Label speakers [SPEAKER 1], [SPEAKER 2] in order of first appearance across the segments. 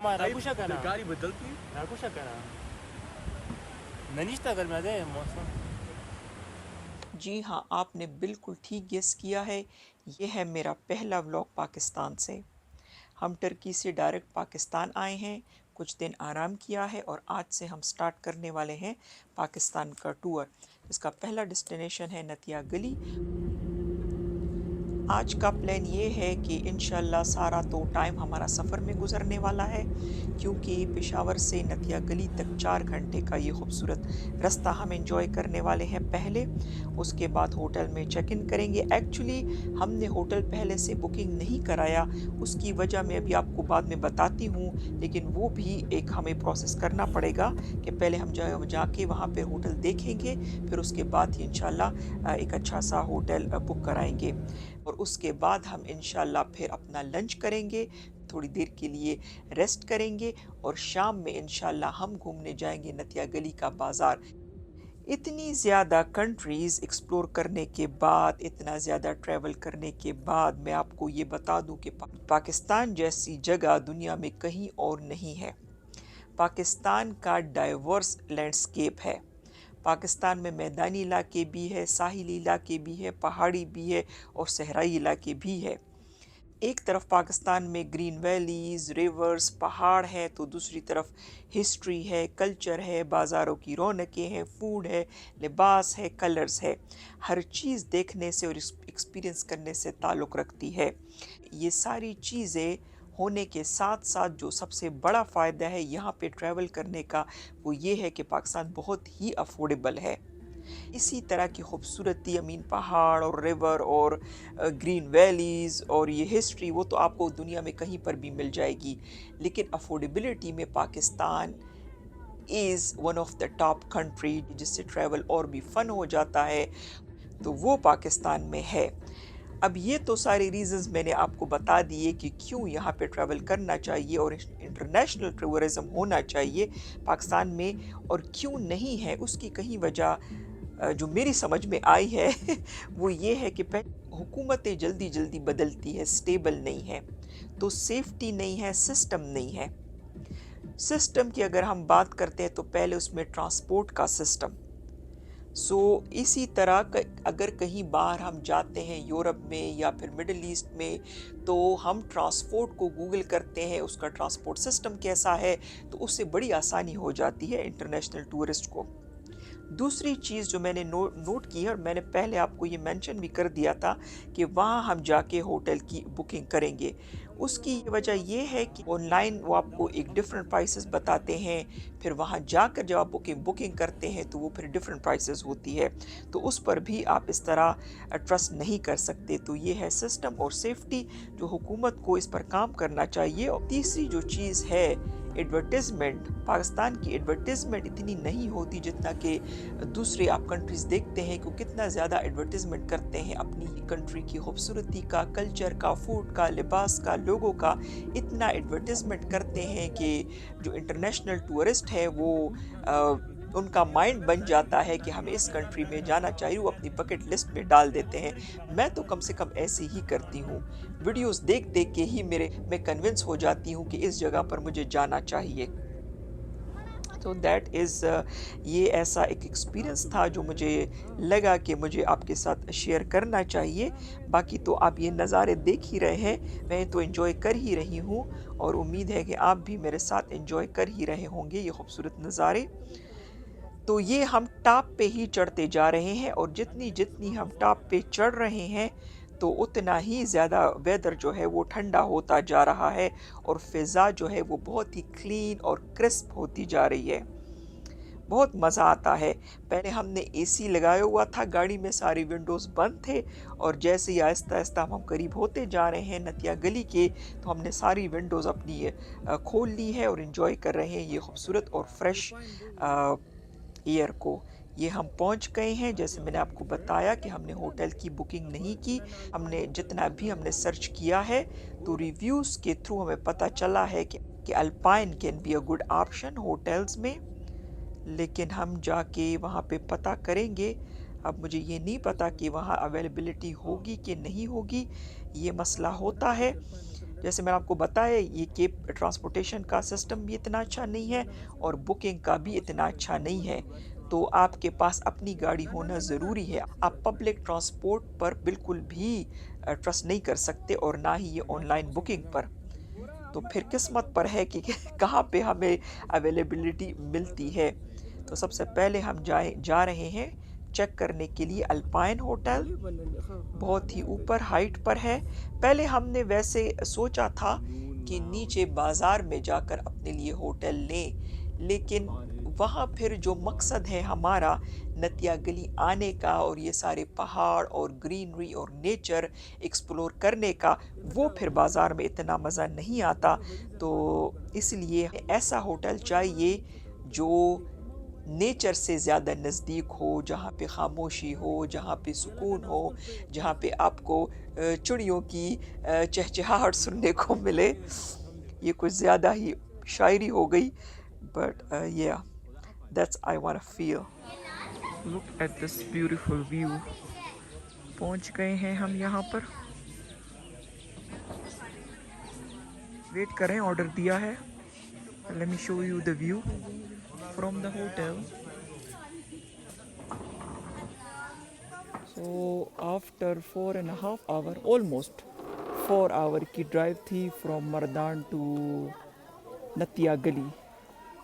[SPEAKER 1] Rakusha
[SPEAKER 2] de
[SPEAKER 1] kana.
[SPEAKER 2] gari bădălti?
[SPEAKER 1] Rakusha kana. ननिश्ता घर में दे मौसम।
[SPEAKER 3] जी हाँ, आपने बिल्कुल ठीक गेस किया है। ये है मेरा पहला व्लॉग पाकिस्तान से। हम टर्की से डायरेक्ट पाकिस्तान आए हैं, कुछ दिन आराम किया है और आज से हम स्टार्ट करने वाले हैं पाकिस्तान का टूर। इसका पहला डेस्टिनेशन है नतिया गली। आज का प्लान ये है कि इंशाल्लाह सारा तो टाइम हमारा सफ़र में गुजरने वाला है, क्योंकि पेशावर से नतिया गली तक 4 घंटे का ये खूबसूरत रास्ता हम एंजॉय करने वाले हैं पहले। उसके बाद होटल में चेक इन करेंगे। एक्चुअली हमने होटल पहले से बुकिंग नहीं कराया, उसकी वजह मैं अभी आपको बाद में बताती हूँ, लेकिन वो भी एक हमें प्रोसेस करना पड़ेगा कि पहले हम जाके वहाँ पे होटल देखेंगे, फिर उसके बाद ही इंशाल्लाह एक अच्छा सा होटल बुक कराएंगे और उसके बाद हम इंशाल्लाह फिर अपना लंच करेंगे, थोड़ी देर के लिए रेस्ट करेंगे और शाम में इंशाल्लाह हम घूमने जाएंगे नतिया गली का बाज़ार। इतनी ज़्यादा कंट्रीज़ एक्सप्लोर करने के बाद, इतना ज़्यादा ट्रैवल करने के बाद मैं आपको ये बता दूं कि पाकिस्तान जैसी जगह दुनिया में कहीं और नहीं है। पाकिस्तान का डाइवर्स लैंडस्केप है। पाकिस्तान में मैदानी इलाके भी है, साहिली इलाके भी है, पहाड़ी भी है और सहराई इलाके भी है। एक तरफ पाकिस्तान में ग्रीन वैलीज़, रिवर्स, पहाड़ हैं, तो दूसरी तरफ हिस्ट्री है, कल्चर है, बाज़ारों की रौनकें हैं, फूड है, लिबास है, कलर्स है। हर चीज़ देखने से और एक्सपीरियंस करने से ताल्लुक़ रखती है। ये सारी चीज़ें होने के साथ साथ जो सबसे बड़ा फ़ायदा है यहाँ पे ट्रैवल करने का, वो ये है कि पाकिस्तान बहुत ही अफोर्डेबल है। इसी तरह की खूबसूरती, अमीन पहाड़ और रिवर और ग्रीन वैलीज़ और ये हिस्ट्री, वो तो आपको दुनिया में कहीं पर भी मिल जाएगी, लेकिन अफोर्डेबिलिटी में Pakistan is one of the top country, जिससे ट्रैवल और भी फ़न हो जाता है, तो वो पाकिस्तान में है। अब ये तो सारे रीज़न्स मैंने आपको बता दिए कि क्यों यहाँ पे ट्रैवल करना चाहिए और इंटरनेशनल टूरिज़्म होना चाहिए पाकिस्तान में, और क्यों नहीं है उसकी कहीं वजह जो मेरी समझ में आई है वो ये है कि हुकूमतें जल्दी जल्दी बदलती है, स्टेबल नहीं है, तो सेफ्टी नहीं है, सिस्टम नहीं है। सिस्टम की अगर हम बात करते हैं तो पहले उसमें ट्रांसपोर्ट का सिस्टम। इसी तरह अगर कहीं बाहर हम जाते हैं यूरोप में या फिर मिडिल ईस्ट में, तो हम ट्रांसपोर्ट को गूगल करते हैं उसका ट्रांसपोर्ट सिस्टम कैसा है, तो उससे बड़ी आसानी हो जाती है इंटरनेशनल टूरिस्ट को। दूसरी चीज़ जो मैंने नोट की है और मैंने पहले आपको ये मेंशन भी कर दिया था कि वहाँ हम जाके होटल की बुकिंग करेंगे। उसकी वजह ये है कि ऑनलाइन वो आपको एक डिफरेंट प्राइसेस बताते हैं, फिर वहाँ जाकर जब आप बुकिंग करते हैं तो वो फिर डिफरेंट प्राइसेस होती है, तो उस पर भी आप इस तरह ट्रस्ट नहीं कर सकते। तो ये है सिस्टम और सेफ्टी, जो हुकूमत को इस पर काम करना चाहिए। और तीसरी जो चीज़ है एडवर्टीज़मेंट, पाकिस्तान की एडवर्टीज़मेंट इतनी नहीं होती जितना कि दूसरे आप कंट्रीज़ देखते हैं कि कितना ज़्यादा एडवर्टीज़मेंट करते हैं अपनी कंट्री की खूबसूरती का, कल्चर का, फूड का, लिबास का, लोगों का, इतना एडवर्टीज़मेंट करते हैं कि जो इंटरनेशनल टूरिस्ट है वो उनका माइंड बन जाता है कि हमें इस कंट्री में जाना चाहिए, वो अपनी बकेट लिस्ट में डाल देते हैं। मैं तो कम से कम ऐसे ही करती हूँ, वीडियोस देख देख के ही मैं कन्विंस हो जाती हूँ कि इस जगह पर मुझे जाना चाहिए। तो दैट इज़ ये ऐसा एक एक्सपीरियंस था जो मुझे लगा कि मुझे आपके साथ शेयर करना चाहिए। बाकी तो आप ये नज़ारे देख ही रहे हैं, मैं तो एंजॉय कर ही रही हूँ और उम्मीद है कि आप भी मेरे साथ एंजॉय कर ही रहे होंगे ये खूबसूरत नज़ारे। तो ये हम टॉप पे ही चढ़ते जा रहे हैं और जितनी जितनी हम टॉप पे चढ़ रहे हैं तो उतना ही ज़्यादा वेदर जो है वो ठंडा होता जा रहा है और फ़िज़ा जो है वो बहुत ही क्लीन और क्रिस्प होती जा रही है। बहुत मज़ा आता है। पहले हमने एसी लगाया हुआ था गाड़ी में, सारी विंडोज़ बंद थे, और जैसे ही आहिस्ता-आहिस्ता हम करीब होते जा रहे हैं नतिया गली के, तो हमने सारी विंडोज़ अपनी खोल ली है और एंजॉय कर रहे हैं ये खूबसूरत और फ्रेश एयर को। ये हम पहुंच गए हैं। जैसे मैंने आपको बताया कि हमने होटल की बुकिंग नहीं की, हमने जितना भी हमने सर्च किया है तो रिव्यूज़ के थ्रू हमें पता चला है कि alpine can be a good option hotels में, लेकिन हम जाके वहाँ पे पता करेंगे। अब मुझे ये नहीं पता कि वहाँ अवेलेबिलिटी होगी कि नहीं होगी, ये मसला होता है। जैसे मैंने आपको बताया ये केप ट्रांसपोर्टेशन का सिस्टम भी इतना अच्छा नहीं है और बुकिंग का भी इतना अच्छा नहीं है। तो आपके पास अपनी गाड़ी होना ज़रूरी है। आप पब्लिक ट्रांसपोर्ट पर बिल्कुल भी ट्रस्ट नहीं कर सकते और ना ही ये ऑनलाइन बुकिंग पर। तो फिर किस्मत पर है कि कहाँ पे हमें अवेलेबिलिटी मिलती है। तो सबसे पहले हम जा रहे हैं चेक करने के लिए अल्पाइन होटल, बहुत ही ऊपर हाइट पर है। पहले हमने वैसे सोचा था कि नीचे बाज़ार में जाकर अपने लिए होटल लें, लेकिन वहाँ फिर जो मकसद है हमारा नतिया गली आने का और ये सारे पहाड़ और ग्रीनरी और नेचर एक्सप्लोर करने का, वो फिर बाज़ार में इतना मज़ा नहीं आता। तो इसलिए ऐसा होटल चाहिए जो नेचर से ज़्यादा नज़दीक हो, जहाँ पे ख़ामोशी हो, जहाँ पे सुकून हो, जहाँ पे आपको चिड़ियों की चहचहाहट सुनने को मिले। ये कुछ ज़्यादा ही शायरी हो गई, but yeah that's I want to feel. Look at this beautiful view. पहुँच गए हैं हम यहाँ पर। वेट करें, ऑर्डर दिया है। Let me show you the view from the hotel. So after 4.5 hour, almost 4 hour की ड्राइव थी फ्रॉम मर्दान टू नतिया गली।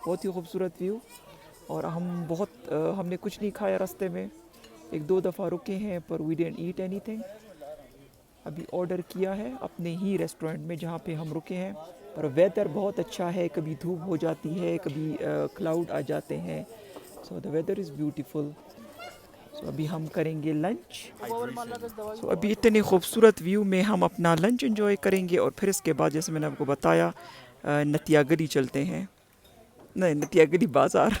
[SPEAKER 3] बहुत ही खूबसूरत व्यू। और हमने कुछ नहीं खाया रास्ते में, एक दो दफ़ा रुके हैं पर वी डिडंट ईट एनीथिंग। अभी ऑर्डर किया है अपने ही रेस्टोरेंट में जहाँ पे हम रुके हैं। पर वेदर बहुत अच्छा है, कभी धूप हो जाती है, कभी क्लाउड आ जाते हैं। So the weather is beautiful. So अभी हम करेंगे लंच। सो अभी इतने खूबसूरत व्यू में हम अपना लंच एंजॉय करेंगे और फिर इसके बाद जैसे मैंने आपको बताया नतिया गली चलते हैं। नहीं, नतिया गली बाज़ार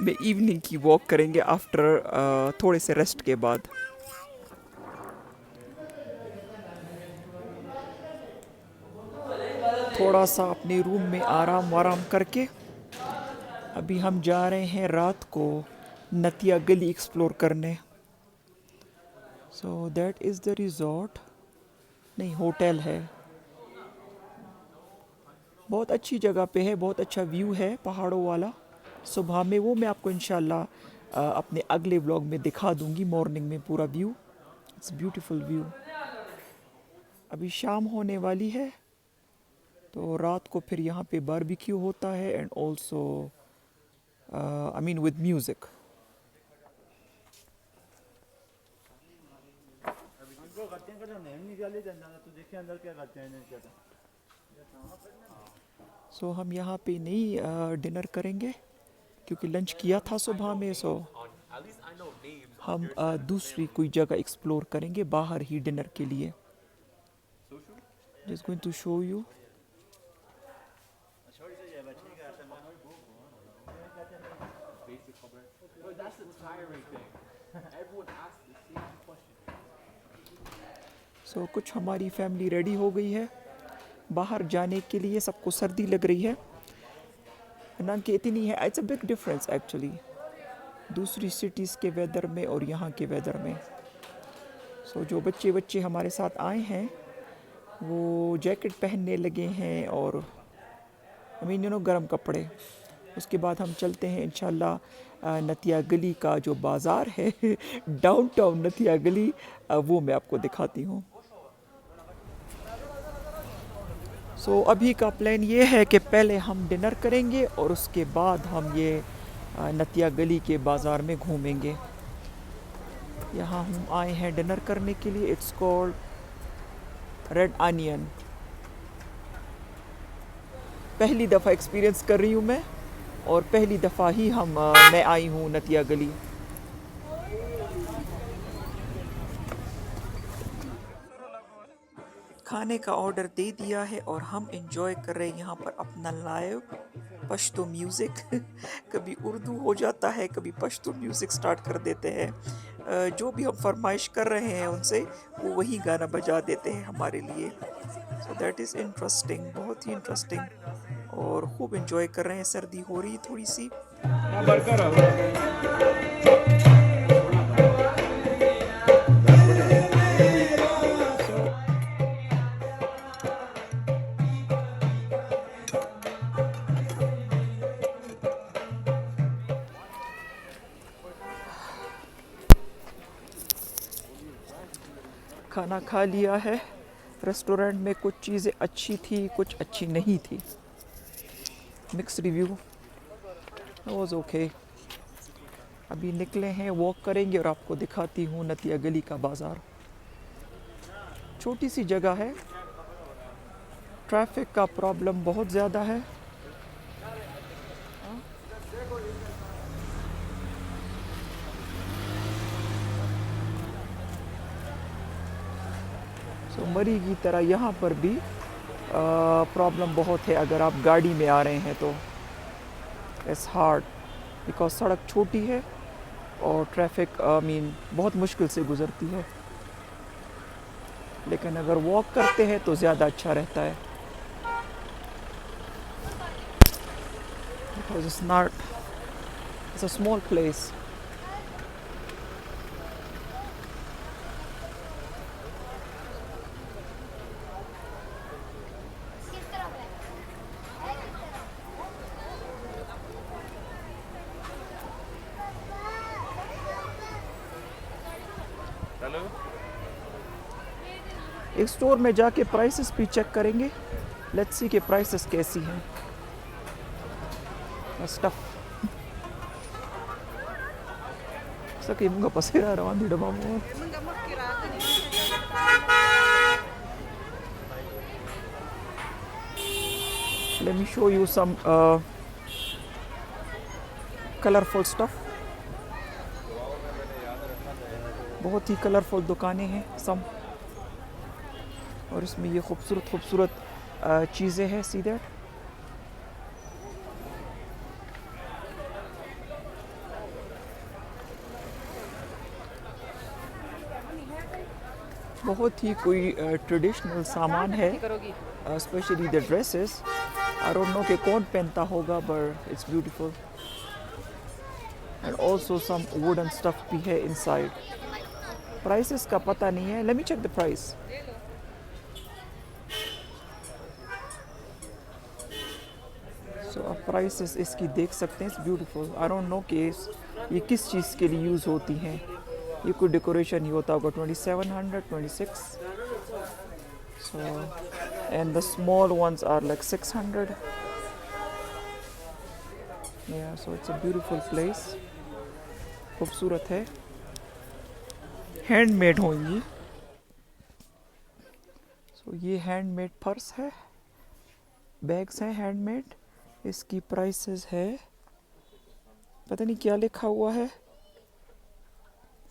[SPEAKER 3] में इवनिंग की वॉक करेंगे आफ्टर थोड़े से रेस्ट के बाद। थोड़ा सा अपने रूम में आराम वाराम करके अभी हम जा रहे हैं रात को नतिया गली एक्सप्लोर करने। So that is the resort, नहीं होटल है। बहुत अच्छी जगह पे है, बहुत अच्छा व्यू है पहाड़ों वाला। सुबह में वो मैं आपको इंशाल्लाह अपने अगले व्लॉग में दिखा दूंगी, मॉर्निंग में पूरा व्यू। It's beautiful view. अभी शाम होने वाली है तो रात को फिर यहाँ पे बारबेक्यू होता है and also I mean with music. So हम यहाँ पे नहीं डिनर करेंगे क्योंकि लंच किया था सुबह में। सो हम दूसरी कोई जगह एक्सप्लोर करेंगे बाहर ही डिनर के लिए। Just going to show you. So कुछ हमारी फैमिली रेडी हो गई है बाहर जाने के लिए। सबको सर्दी लग रही है ना कि इतनी है। It's a big difference actually दूसरी सिटीज़ के वेदर में और यहाँ के वेदर में। सो जो बच्चे हमारे साथ आए हैं वो जैकेट पहनने लगे हैं और गर्म कपड़े। उसके बाद हम चलते हैं इंशाल्लाह नतिया गली का जो बाज़ार है डाउनटाउन नतिया गली, वो मैं आपको दिखाती हूँ। सो अभी का प्लान ये है कि पहले हम डिनर करेंगे और उसके बाद हम ये नतिया गली के बाज़ार में घूमेंगे। यहाँ हम आए हैं डिनर करने के लिए। It's called red onion. पहली दफ़ा एक्सपीरियंस कर रही हूँ मैं और पहली दफ़ा ही मैं आई हूँ नतिया गली। खाने का ऑर्डर दे दिया है और हम एंजॉय कर रहे हैं यहाँ पर अपना लाइव पश्तो म्यूज़िक। कभी उर्दू हो जाता है, कभी पश्तो म्यूज़िक स्टार्ट कर देते हैं। जो भी हम फरमाइश कर रहे हैं उनसे वो वही गाना बजा देते हैं हमारे लिए। सो दैट इज़ इंटरेस्टिंग, बहुत ही इंटरेस्टिंग और खूब एंजॉय कर रहे हैं। सर्दी हो रही थोड़ी सी। खाना खा लिया है। रेस्टोरेंट में कुछ चीज़ें अच्छी थी, कुछ अच्छी नहीं थी। Mix review, was okay. अभी निकले हैं, वॉक करेंगे और आपको दिखाती हूँ नतिया गली का बाज़ार। छोटी सी जगह है, ट्रैफिक का प्रॉब्लम बहुत ज़्यादा है। तो मरी की तरह यहाँ पर भी प्रॉब्लम बहुत है। अगर आप गाड़ी में आ रहे हैं तो इट्स हार्ड बिकॉज सड़क छोटी है और ट्रैफिक बहुत मुश्किल से गुज़रती है। लेकिन अगर वॉक करते हैं तो ज़्यादा अच्छा रहता है because it's a small place. एक स्टोर में जाके प्राइसेस भी चेक करेंगे। लेट्स सी के प्राइसेस कैसी हैं। स्टफ सके मुंगा पसेरा रवान दी डबा में। Let me show you some colorful stuff. बहुत ही कलरफुल दुकानें हैं सम, और इसमें ये खूबसूरत खूबसूरत चीज़ें हैं। सी दैट बहुत ही कोई ट्रेडिशनल सामान है, specially the dresses. I don't know कि कौन पहनता होगा, but it's beautiful. And also some wooden stuff भी है इनसाइड। प्राइसेस का पता नहीं है। Let me check the price. So आप प्राइसेस इसकी देख सकते हैं। It's beautiful. I don't know कि ये किस चीज़ के लिए यूज़ होती हैं। ये कोई डेकोरेशन ही होता होगा। 2700, 26। So and the small ones are like 600. Yeah, so it's a beautiful place. खूबसूरत है, हैंडमेड होंगी। सो ये हैंडमेड पर्स है, बैग्स हैं हैंडमेड। इसकी प्राइसेस है, पता नहीं क्या लिखा हुआ है,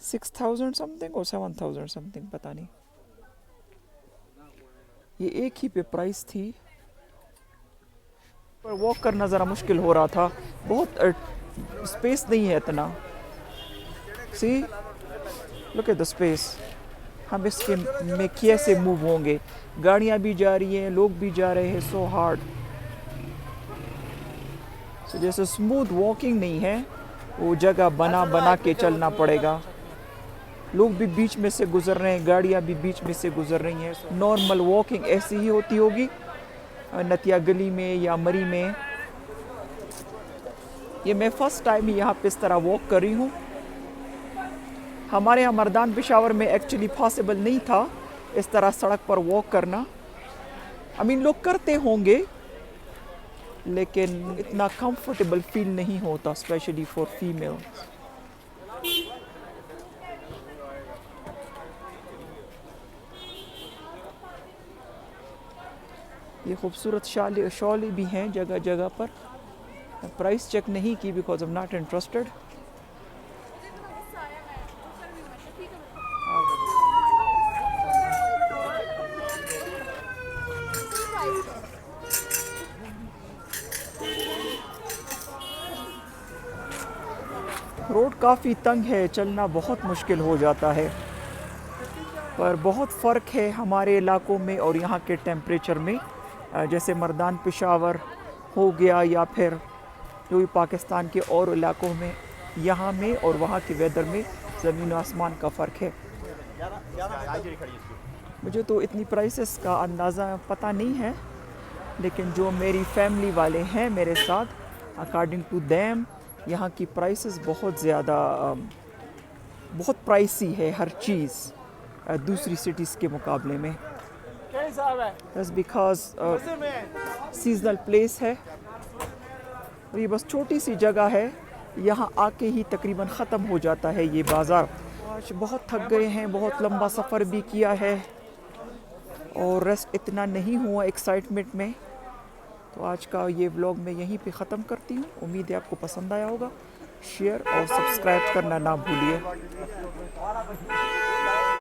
[SPEAKER 3] 6000 समथिंग और 7000 समथिंग, पता नहीं। ये एक ही पे प्राइस थी, पर वॉक करना ज़रा मुश्किल हो रहा था। बहुत स्पेस नहीं है इतना। See look at the space. हम इसके में कैसे मूव होंगे? गाड़ियाँ भी जा रही हैं, लोग भी जा रहे हैं। So hard. सो जैसे स्मूथ वॉकिंग नहीं है, वो जगह बना बना के चलना पड़ेगा। लोग भी बीच में से गुजर रहे हैं, गाड़ियाँ भी बीच में से गुजर रही हैं। नॉर्मल वॉकिंग ऐसी ही होती होगी नतिया गली में या मरी में। ये मैं फ़र्स्ट टाइम यहाँ पे इस तरह वॉक कर रही हूँ। हमारे यहाँ मर्दान पेशावर में एक्चुअली पॉसिबल नहीं था इस तरह सड़क पर वॉक करना। लोग करते होंगे, लेकिन इतना कंफर्टेबल फील नहीं होता, स्पेशली फॉर फीमेल। ये खूबसूरत शॉलें भी हैं जगह जगह पर। प्राइस चेक नहीं की because I am not interested. Road काफ़ी तंग है, चलना बहुत मुश्किल हो जाता है। पर बहुत फ़र्क है हमारे इलाकों में और यहाँ के टेम्परेचर में। जैसे मर्दान पेशावर हो गया या फिर जो भी पाकिस्तान के और इलाकों में, यहाँ में और वहाँ के वेदर में ज़मीन आसमान का फ़र्क है। मुझे तो इतनी प्राइसेस का अंदाज़ा पता नहीं है, लेकिन जो मेरी फैमिली वाले हैं मेरे साथ, अकॉर्डिंग टू देम यहाँ की प्राइसेस बहुत ज़्यादा बहुत प्राइसी है हर चीज़। दूसरी सिटीज़ के मुकाबले में। बस बिकॉज सीजनल प्लेस है और ये बस छोटी सी जगह है, यहाँ आके ही तकरीबन ख़त्म हो जाता है ये बाज़ार। आज बहुत थक गए हैं, बहुत लंबा सफ़र भी किया है और रेस्ट इतना नहीं हुआ एक्साइटमेंट में, तो आज का ये व्लॉग मैं यहीं पे ख़त्म करती हूँ। उम्मीद है आपको पसंद आया होगा। शेयर और सब्सक्राइब करना ना भूलिए।